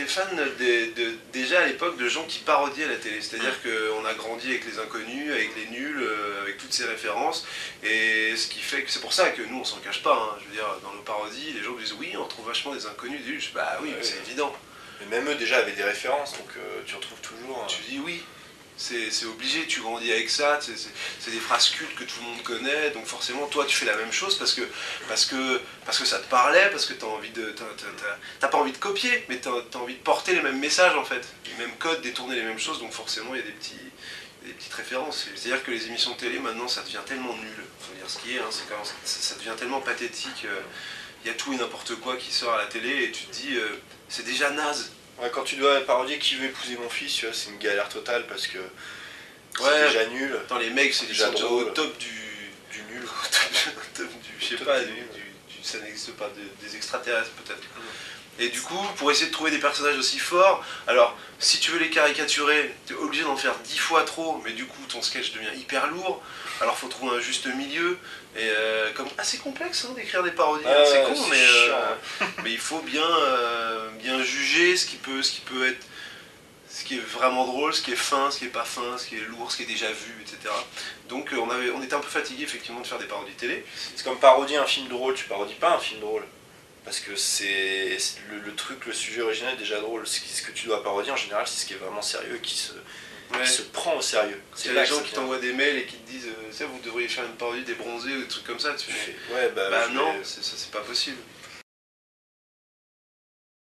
était fan déjà à l'époque de gens qui parodiaient la télé. C'est-à-dire qu'on a grandi avec les inconnus, avec les nuls, avec toutes ces références. Et ce qui fait que c'est pour ça que nous on s'en cache pas. Hein. Je veux dire, dans nos parodies, les gens disent oui, on trouve vachement des inconnus, des nuls. Je dis, bah oui, c'est évident. Mais même eux déjà avaient des références, donc tu retrouves toujours. Tu dis oui. C'est obligé, tu grandis avec ça, c'est des phrases cultes que tout le monde connaît, donc forcément toi tu fais la même chose parce que ça te parlait, parce que t'as pas envie de copier, mais t'as envie de porter les mêmes messages en fait, les mêmes codes, détourner les mêmes choses, donc forcément il y a des petites références. C'est-à-dire que les émissions de télé maintenant ça devient tellement nul, faut dire ce qui est, hein, c'est quand ça devient tellement pathétique, il y a tout et n'importe quoi qui sort à la télé et tu te dis c'est déjà naze. Ouais, quand tu dois parodier Qui veut épouser mon fils, tu vois, c'est une galère totale parce que c'est déjà nul. Attends, les mecs, c'est déjà au top du nul, au top du, je sais pas, ça n'existe pas, des extraterrestres peut-être. Et du coup, pour essayer de trouver des personnages aussi forts, alors si tu veux les caricaturer, t'es obligé d'en faire 10 fois trop, mais du coup ton sketch devient hyper lourd, alors faut trouver un juste milieu, et c'est complexe hein, d'écrire des parodies, hein, c'est con, mais il faut bien juger ce qui peut être, ce qui est vraiment drôle, ce qui est fin, ce qui est pas fin, ce qui est lourd, ce qui est déjà vu, etc. Donc on était un peu fatigué effectivement de faire des parodies télé. C'est comme parodier un film drôle, tu parodies pas un film drôle. Parce que c'est le truc, le sujet original est déjà drôle. Ce que tu dois parodier en général, c'est ce qui est vraiment sérieux, qui se prend au sérieux. C'est les gens qui t'envoient des mails et qui te disent vous devriez faire une parodie des bronzés ou des trucs comme ça. Tu fais ouais, non, ça c'est pas possible.